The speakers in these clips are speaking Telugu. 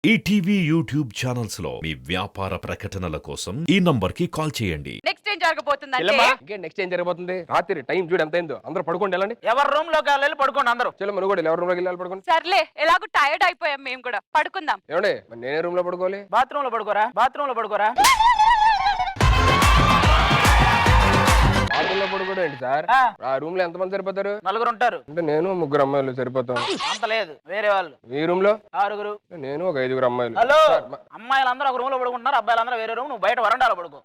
ఈటీవీ యూట్యూబ్ ఛానల్స్ లో మీ వ్యాపార ప్రకటనల కోసం ఈ నంబర్ కి కాల్ చేయండి. నెక్స్ట్ ఏం జరగబోతుందంటే నెక్స్ట్ ఏం జరగబోతుంది? రాత్రి టైం చూడు ఎంత అయిందో. అందరూ పడుకోండి, వెళ్ళండి. ఎవరి రూమ్ లోకి వెళ్ళి పడుకోండి అందరూ. చలో మనం కూడా ఎవరి రూమ్ లోకి వెళ్ళాలి, పడుకోండి. సర్లే ఎలాగో టైర్డ్ అయిపోయాం మేము కూడా పడుకుందాం. ఏమండి మరి నేనే రూమ్ లో పడుకోవాలి? బాత్రూమ్ లో పడుకోరా, బాత్రూమ్ లో పడుకోరా. బాత్రూమ్ లో పడుకోవడం ఏంటి సార్? ఆ రూమ్ లో ఎంత మంది సరిపోతారు? నలుగురు ఉంటారు. అంటే నేను ముగ్గురు అమ్మాయిలు సరిపోతాం. అంత లేదు, వేరే వాళ్ళు. ఈ రూమ్ లో ఆరుగురు. నేను ఒక 5 అమ్మాయిలు. హలో, అమ్మాయిలందరూ ఒక రూమ్ లో పడుకుంటున్నారు, అబ్బాయిలందరూ వేరే రూమ్. నువ్వు బయట వరండాలో పడుకో.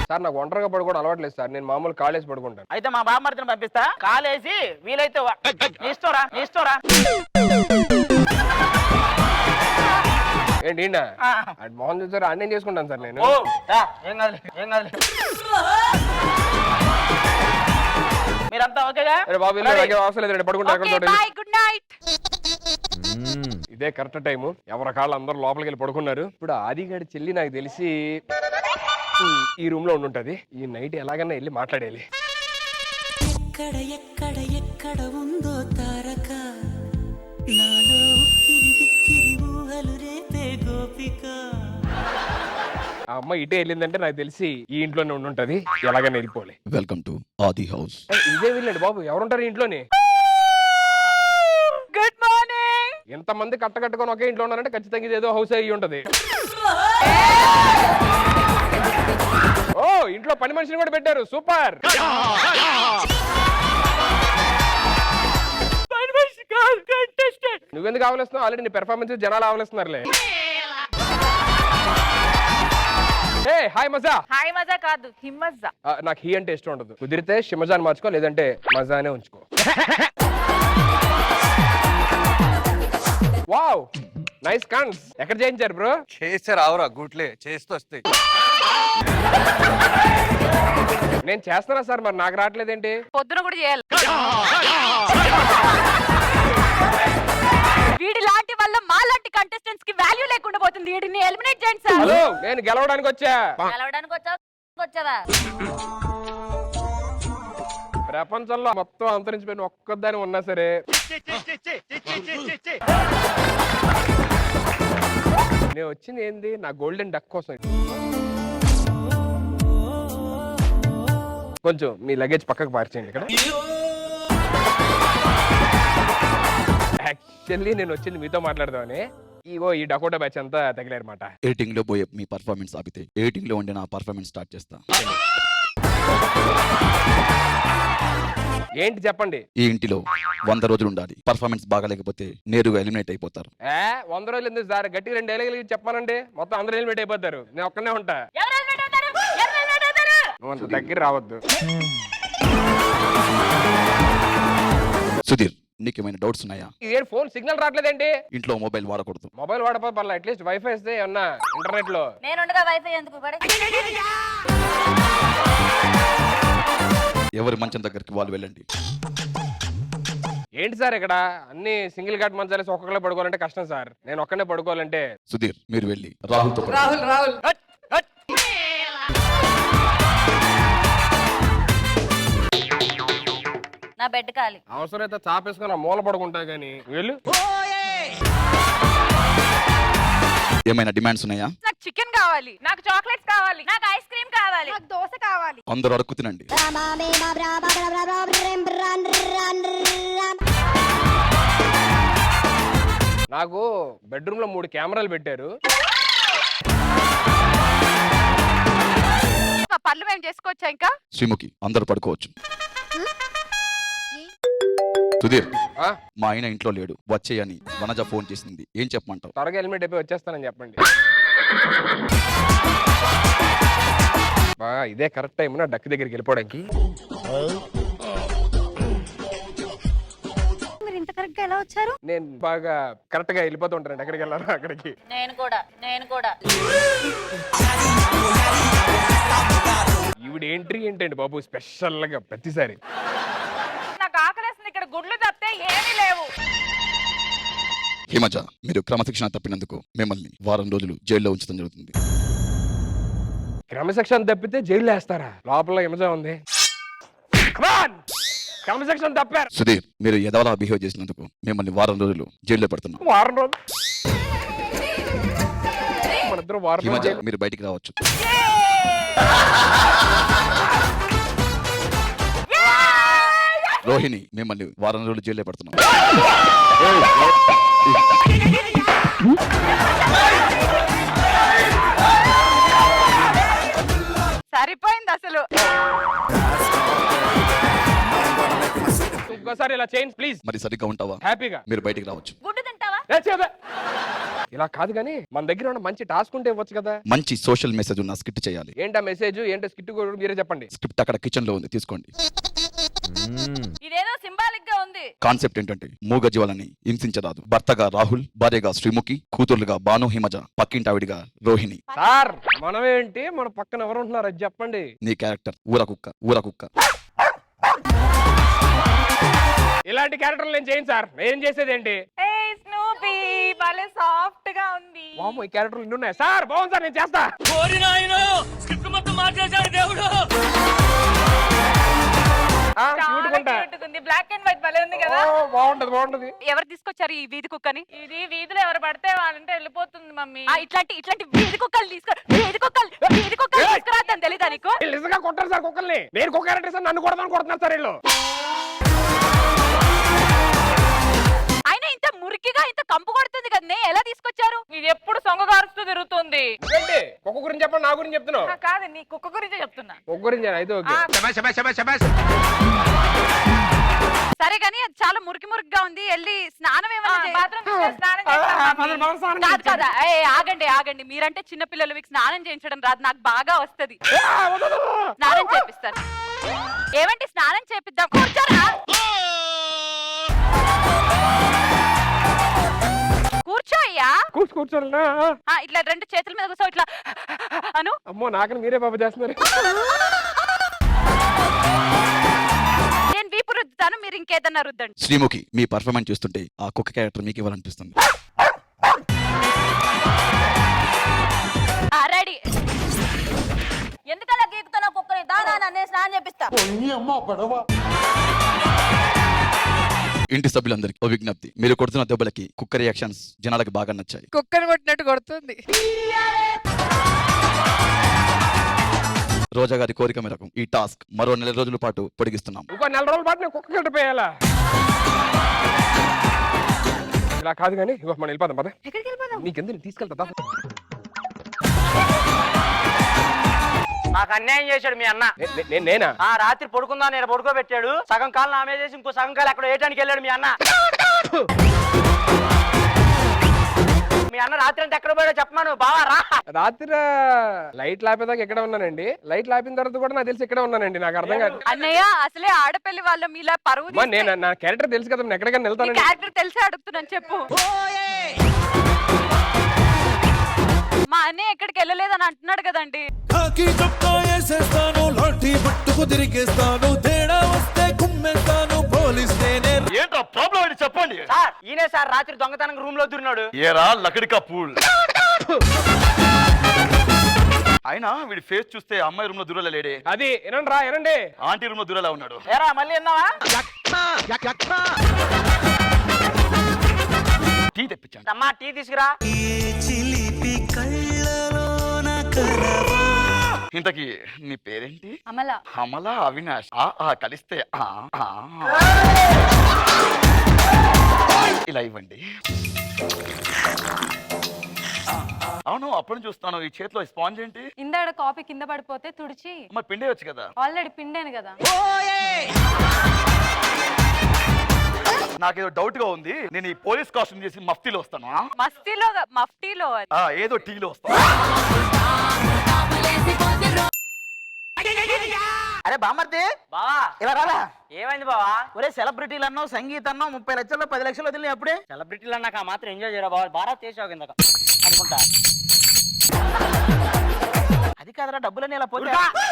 సార్ నాకు ఒంటరిగా పడుకోవడం అలవాట్లేదు సార్. నేను మామూలు కాలేజ్ పడుకుంటాను. అయితే మా బామ్మర్తిని పంపిస్తా, కాలేసి వీలైతే నీ ఇష్టంరా, నీ ఇష్టంరా. ఏంటి మోహన్ చూసారు అన్నీ చేసుకుంటాను సార్ నేను. ఏం కాదు, ఏం కాదు. మీరంతా ఓకేగా? బాబు అవసరం లేదు, పడుకుంటాను. By good night. ఇదే కరెక్ట్ టైము. ఎవరి కాళ్ళు అందరూ లోపలికి వెళ్ళి పడుకున్నారు. ఇప్పుడు ఆదిగాడి చెల్లి నాకు తెలిసి ఈ రూమ్ లో ఉండుంటది. ఈ నైట్ ఎలాగన్నా వెళ్ళి మాట్లాడేయాలి. ఎక్కడ ఎక్కడ ఎక్కడ ఉందో తారక, నాలో ఉక్కిరి బిక్కిరి ఊహలు రేపే గోపిక. ఆ అమ్మాయి ఇటే వెళ్ళిందంటే నాకు తెలిసి ఈ ఇంట్లోనే ఉండుంటది. ఎలాగైనా వెళ్ళిపోవాలి. వెల్కమ్ టు ఆది హౌస్. ఇదే వెళ్ళండి బాబు, ఎవరుంటారు ఇంట్లోని? Good morning. ఎంతమంది కట్టుకొని ఒకే ఇంట్లో ఉన్నారంటే ఖచ్చితంగా ఇది ఏదో హౌస్ అయ్యి ఉంటది. ఓ ఇంట్లో పని మనిషిని కూడా పెట్టారు, సూపర్. నువ్వెందుకు ఆవలిస్తున్నావు? ఆల్రెడీ నీ పెర్ఫార్మెన్స్ జనాలు ఆవలిస్తున్నారులే. హాయ్ మజా. హాయ్ మజా కాదు, హిమ్మజా. నాకు హీ అంటే ఇష్టం ఉండదు. కుదిరితే షిమజాని మార్చుకో, లేదంటే మజానే ఉంచుకో. వావ్ నైస్ కన్స్. ఎక్కడ చేయించారు బ్రో? చేస్తే రావురా, గుట్లే చేస్తూ వస్తాయి. నేను చేస్తున్నా సార్, మరి నాకు రావట్లేదేంటి? పొద్దున కూడా చేయాలి. వీడి లాంటి వల్ల మా లాంటి కంటెస్టెంట్స్ కి వాల్యూ లేకుండా పోతుంది. వీడిని ఎలిమినేట్ చేయండి సార్. హలో, నేను గెలవడానికి వచ్చా. గెలవడానికి వచ్చావా? ప్రపంచంలో మొత్తం అంతరించిపోయిన ఒక్కదాని ఉన్నా సరే నేను వచ్చింది ఏంది? నా గోల్డెన్ డక్ కోసం. కొంచెం మీ లగేజ్ పక్కకు పార్చేయండి. ఇక్కడ యాక్చువల్లీ నేను వచ్చింది మీతో మాట్లాడదామని. ఇగో ఈ డకోటా బ్యాచ్ అంతా తగిలారన్నమాట. ఎడిటింగ్ లో పోయే మీ పర్ఫార్మెన్స్ ఆపితే ఎడిటింగ్ లో ఉండే నా పర్ఫార్మెన్స్ స్టార్ట్ చేస్తా. ఏంటి చెప్పండి? ఈ ఇంటిలో 100 రోజులు ఉండాలి. పర్ఫార్మెన్స్ బాగా లేకపోతే నేరుగా ఎలిమినేట్ అయిపోతారు. 100 రోజులు ఎందుకు సార్? గట్టిగా 2 డైలాగులు చెప్పానండి, మొత్తం అందరూ ఎలిమినేట్ అయిపోతారు. నేను ఒక్కనే ఉంటా. నువ్వు అంత దగ్గర రావద్దు. సుధీర్, నీకేమైనా డౌట్స్ ఉన్నాయా? ఇదేంటి ఫోన్ సిగ్నల్ రావట్లేదేంటి? ఇంట్లో మొబైల్ వాడకూడదు. మొబైల్ వాడపోతే పర్లేదు, అట్లీస్ట్ వైఫై ఇస్తే ఏమన్నా ఇంటర్నెట్ లో. నేనుండగా వైఫై ఎందుకు? ఎవరి మంచం దగ్గరికి వాళ్ళు వెళ్ళండి. ఏంటి సార్ ఇక్కడ అన్ని సింగిల్ కార్డ్ మంచాలేసి ఒక్కొక్కరే పడుకోవాలంటే కష్టం సార్. నేను ఒక్కనే పడుకోవాలంటే. సుధీర్, మీరు వెళ్ళి రాహుల్తో రాహుల్ నా బెడ్ ఖాళీ. అవసరమైతే చాపేసుకొని మూల పడుకుంటా గానీ వెళ్ళు. ఏమైనా డిమాండ్స్ ఉన్నాయా? నాకు చికెన్ కావాలి, నాకు చాక్లెట్స్ కావాలి, నాకు ఐస్ క్రీమ్ కావాలి, నాకు దోశ కావాలి. అందరూ అడుక్కు తినండి. నాకు బెడ్రూమ్ లో 3 కెమెరాలు పెట్టారు. పనులు మేము చేసుకోవచ్చా? ఇంకా శ్రీముఖి, అందరూ పడుకోవచ్చు. సుధీర్, మా ఆయన ఇంట్లో లేడు, వచ్చేయని వనజ ఫోన్ చేసింది. ఏం చెప్పమంటావు? త్వరగా హెల్మెట్ అయిపోయి వచ్చేస్తానని చెప్పండి. ఇదే కరెక్ట్ టైం నా డక్ దగ్గరికి వెళ్ళిపోవడానికి. మీరు ఇంత కరెక్ట్ గా ఎలా వచ్చారు? నేను బాగా కరెక్ట్ గా వెళ్ళిపోతూ ఉంటాను ఎక్కడికి వెళ్ళాను అక్కడికి. నేను కూడా ఈవిడ ఎంట్రీ ఏంటండి బాబు స్పెషల్ గా ప్రతిసారి. నాకు ఆకలేస్తుంది, ఇక్కడ గుడ్లు తప్పితే ఏమీ లేవు. హిమజ, మీరు క్రమశిక్షణ తప్పినందుకు మిమ్మల్ని 1 వారం రోజులు జైల్లో ఉంచడం జరుగుతుంది. క్రమశిక్షణ తప్పితే జైల్లో వేస్తారా? లోపల హిమజ ఉంది. క్రమశిక్షణ తప్పారు. సుధీర్, మీరు ఎదవలా బిహేవ్ చేసినందుకు మిమ్మల్ని వారం రోజులు జైల్లో పెడుతున్నాం. వారం రోజులు మనిద్దరం వారం ఈ రోజులు మధ్య జైలు. మీరు బయటికి రావచ్చు. రోహిణి, మిమ్మల్ని వారం రోజులు జైల్లో పెడుతున్నాం. సరిపోయింది అసలు. ఇంకోసారి ఇలా చేయండి ప్లీజ్. మరి సరిగ్గా ఉంటావా? హ్యాపీగా మీరు బయటికి రావచ్చు. గుడ్డు తింటావా? ఇలా కాదు కానీ మన దగ్గర ఉన్న మంచి టాస్క్ ఉంటే ఇవ్వచ్చు కదా. మంచి సోషల్ మెసేజ్ ఉన్న స్కిట్ చేయాలి. ఏంటా మెసేజ్, ఏంటో స్కిట్ కూడా మీరే చెప్పండి. స్క్రిప్ట్ అక్కడ కిచెన్ లో ఉంది, తీసుకోండి. ఇదేదో సింబాలిక్ గా ఉంది. కాన్సెప్ట్ ఏంటంటే మూగజీవాలని హింసించరాదు. భర్తగా రాహుల్, భార్యగా శ్రీముఖి, కూతుర్లుగా భాను హిమజ, పక్కింటావిడిగా రోహిణి. సార్ మనమేంటి, మన పక్కన ఎవరు ఉంటున్నారు అది చెప్పండి. నీ క్యారెక్టర్ ఊర కుక్క. ఇలాంటి క్యారెక్టర్లు నేను చేయను సార్. నేను చేసేది ఏంటి? ఏయ్ స్నూపీ, భలే సాఫ్ట్ గా ఉంది. వామ్మో, ఈ క్యారెక్టర్లు ఇన్ని ఉన్నాయి సార్. బాగుంది సార్, నేను చేస్తా. ఆ, cute గా ఉంటా. బ్లాక్ అండ్ వైట్ భలే ఉంది కదా. ఓ, బాగుంటది. ఎవరు తీసుకొచ్చారు ఈ వీధి కుక్కని? ఇది వీధిలో ఎవరు పడితే వాళ్ళంటే వెళ్ళిపోతుంది మమ్మీ. ఇట్లాంటి వీధి కుక్కలు తీసుకురాద్దని తెలీదా నీకు? వీళ్ళు నిజంగా కొట్టారు సార్ కుక్కల్ని. నేను కుక్క క్యారెక్టర్ సార్, నన్ను కొడతాను కొడుతున్నారు సార్ వీళ్ళు. అయినా ఇంత మురికిగా ఇంత కంపు కొడుతుంది కదా, ఎలా తీసుకొచ్చారు? ఇది ఎప్పుడు సొంగగారుస్తూ తిరుగుతుంది. ఏంటి కుక్క గురించి చెప్పండి, నా గురించి చెప్తున్నావు? కాదు, నీ కుక్క గురించే చెప్తున్నా. కుక్క గురించి అయితే ఓకే. సరే గానీ అది చాలా మురికిగా ఉంది. వెళ్ళి స్నానం ఏమైనా చేయి. బాత్రూమ్ స్నానం చేస్తాం మమ్మీ. కాదు ఆగండి. మీరంటే చిన్న పిల్లలు, మీకు స్నానం చేయించడం రాదు, నాకు బాగా వస్తది. స్నానం చేపిస్తాను. ఏమంటే స్నానం చేపిద్దాం, కూర్చోరా. కూర్చో అయ్యా. కూర్చోండి. ఇట్లా రెండు చేతుల మీద కూర్చో, ఇట్లా అను. అమ్మో, నాకని మీరే పాప చేస్తున్నారు. నేను వీపు రుద్దుతాను, మీరు ఇంకేదన్నా రుద్దండి. శ్రీముఖి, మీ పర్ఫార్మెన్స్ చూస్తుంటే ఆ కుక్క క్యారెక్టర్ మీకు ఇవ్వాలనిపిస్తుంది. రెడీ. ఎందుకలా గీకుతున్నావు కుక్కని? దానా నేను స్నానం చేపిస్తా. ఇంటి సభ్యులందరికీ ఓ విజ్ఞప్తి, మీరు కొడుతున్న దెబ్బలకి కుక్క రియాక్షన్స్ జనాలకు బాగా నచ్చాయి. కుక్కను కొట్టినట్టు కొడుతుంది. రోజా గారి కోరిక మేరకు ఈ టాస్క్ మరో 4 రోజుల పాటు పొడిగిస్తున్నాం. ఇంకో 4 రోజుల పాటు నేను కుక్క కట్టిపోయాలా? ఇలా కాదు కానీ ఇగో మనం వెళ్ళిపోదాం పద. ఎక్కడికి వెళ్ళిపోదాం? నీకెందుకు తీసుకెళ్తా. నాకు అన్యాయం చేశాడు మీ అన్న. నేనా? ఆ రాత్రి పడుకుందా నేను పడుకోబెట్టాడు. సగం కాలు నా మీద చేసి ఇంకో సగం కాలు అక్కడ వేయడానికి వెళ్ళాడు మీ అన్న. మీ అన్న రాత్రి అంతా ఎక్కడ పోయాడో చెప్పమాను బావా రా. రాత్రి లైట్ లాపేదాకా ఎక్కడ ఉన్నానండి. లైట్ లాపిన తర్వాత కూడా నాకు తెలిసి ఎక్కడ ఉన్నానండి. నాకు అర్థం కాదు. అన్నయ్య, అసలే ఆడపల్లి వాళ్ళ మీలా పరువు అమ్మా, నేను నా క్యారెక్టర్ తెలుసు కదా, నేను ఎక్కడికైనా వెళ్తానండి. క్యారెక్టర్ తెలిసి అడుగుతున్నాను, చెప్పు. మా అన్నయ్య ఎక్కడికి వెళ్ళలేదని అంటున్నాడు కదండి. కాకి చొక్కా వేసేస్తాను, లాఠీ పట్టుకు తిరిగేస్తాను, తేడా వస్తే కుమ్మేస్తాను, పోలీస్ నేనే. ఏంటో ప్రాబ్లం ఏంటి చెప్పండి. సార్ ఈయనే సార్ రాత్రి దొంగతనం రూమ్ లో దూరినాడు. ఏరా లకడికా పూల్. అయినా వీడి ఫేస్ చూస్తే అమ్మాయి రూమ్ లో దూరలా లేడే. అది వినండి. ఆంటీ రూమ్ లో దూరలా ఉన్నాడు. ఏరా మళ్ళీ విన్నావా? టీ తెప్పించాను. అమ్మా టీ తీసుకురా. చిలిపి కళ్ళలోన కలవా. ఇంతకీ నీ పేరేంటి? అమల. అమల అవినాష్. కలిస్తే ఇలా ఇవ్వండి. అవును, అప్పుడు చూస్తాను. ఈ చేతిలో స్పాంజ్ ఏంటి? ఇందాడ కాపీ కింద పడిపోతే తుడిచి మరి పిండేయచ్చు కదా. ఆల్రెడీ పిండాను కదా. నాకేదో డౌట్ గా ఉంది. నేను ఈ పోలీస్ కాస్ట్యూమ్ చేసి మఫ్తీలో వస్తాను. మఫ్టీలో అది. ఏదో టీలో వస్తాను. అరే బామర్ది బావా ఇలా రారా. ఏమైంది బావా? ఒరే సెలబ్రిటీలు అన్నావు, సంగీతం అన్నావు, 30 లక్షల్లో 10 లక్షలు వదిలి అప్పుడే. సెలబ్రిటీలు అన్నాక ఆ మాత్రం ఎంజాయ్ చేయరా బావా? బాగా చేసావు కిందక అనుకుంటా. అది కాదురా, డబ్బులని ఇలా పోతే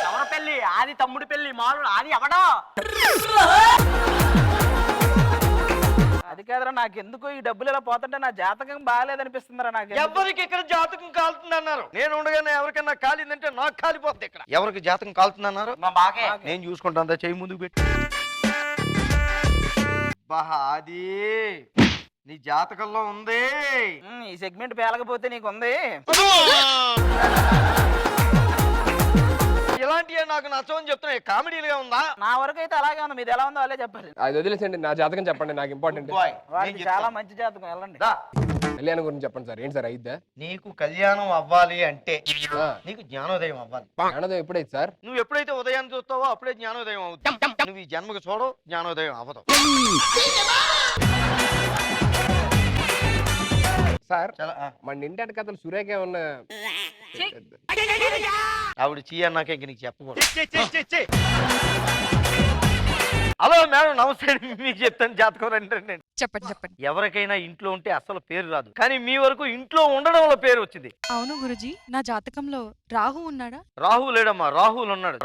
ఎవరి పెళ్లి? ఆది తమ్ముడి పెళ్లి. మాలు ఆది అవడం. అది కాదురా, నాకు ఎందుకు ఈ డబ్బులు ఇలా పోతుంటే నా జాతకం బాగాలేదనిపిస్తుందిరా. నాకు ఎవరికి ఇక్కడ జాతకం కాలుతుంది అన్నారు? నేను ఉండగానే ఎవరికైనా కాలిందంటే నాకు కాలిపోతుంది. ఇక్కడ ఎవరికి జాతకం కాలుతుంది అన్నారు? మా బాకే. నేను చూసుకుంటా. చెయ్యి ముందుకు పెట్టి బా అది నీ జాతకంలో ఉంది. ఈ సెగ్మెంట్ పేలకపోతే నీకుంది. ఇలాంటివి నాకు నచ్చవని చెప్తున్నా. కామెడీలుగా ఉందా? నా వరకు అయితే అలాగే ఉంది. మీది ఎలా ఉందో అలాగే చెప్పాలి. అది వదిలేసండి, నా జాతకం చెప్పండి, నాకు ఇంపార్టెంట్. బాయ్, వాడికి నేను చాలా చెప్తాను. మంచి జాతకం. వెళ్ళండి. దా. కళ్యాణం గురించి చెప్పండి సార్. ఏంటి సార్ అయిద్దా? నీకు కళ్యాణం అవ్వాలి అంటే ఆ, నీకు జ్ఞానోదయం అవ్వాలి. జ్ఞానోదయం ఎప్పుడైతే సార్? నువ్వు ఎప్పుడైతే ఉదయాన్ని చూస్తావో అప్పుడే జ్ఞానోదయం అవుతుంది. నువ్వు ఈ జన్మకు చూడవు, జ్ఞానోదయం అవ్వదు. సార్ చాలా, మన ఇంటి కథలు సురేఖ ఏమన్నా ఆవిడ చీ అన్నాక ఇంక నీకు చెప్పకూడదు. హలో మేడం, నమస్తే. మీకు చెప్తాను జాతకం రండి. చెప్పండి. ఎవరికైనా ఇంట్లో ఉంటే అసలు పేరు రాదు, కానీ మీ వరకు ఇంట్లో ఉండడం వల్ల పేరు వచ్చింది. అవును గురుజీ, నా జాతకంలో రాహు ఉన్నాడా? రాహుల్ లేడమ్మా, రాహుల్ ఉన్నాడు.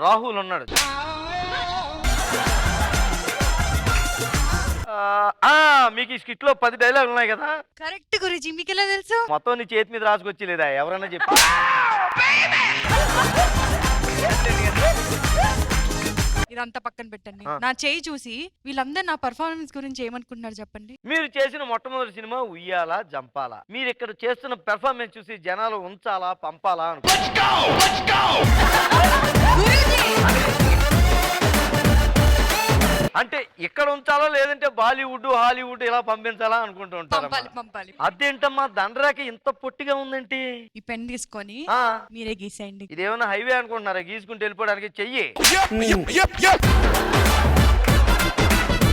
మీకు ఈ స్కిట్ లో 10 డైలాగులు ఉన్నాయి కదా. కరెక్ట్ గురుజీ, మీకు ఎలా తెలుసు? మొత్తం నీ చేతి మీద రాసుకొచ్చి లేదా ఎవరైనా చెప్పి. ఇదంతా పక్కన పెట్టండి. నా చేయి చూసి వీళ్ళందరూ నా పర్ఫార్మెన్స్ గురించి ఏమనుకుంటున్నారు చెప్పండి. మీరు చేసిన మొట్టమొదటి సినిమా ఉయ్యాలా జంపాలా. మీరు ఇక్కడ చేస్తున్న పెర్ఫార్మెన్స్ చూసి జనాలు ఉంచాలా పంపాలా అంటే ఇక్కడ ఉంచాలా లేదంటే బాలీవుడ్ హాలీవుడ్ ఇలా పంపించాలా అనుకుంటూ ఉంటారు. పంపాలి. అదేంటమ్మా దండరాకి ఇంత పొట్టిగా ఉందేంటి? ఈ పెన్ తీసుకొని ఆ, మీరే గీసేయండి. ఇదేమన్నా హైవే అనుకుంటున్నారా? గీసుకుంటూ వెళ్ళిపోవడానికి చెయ్యి.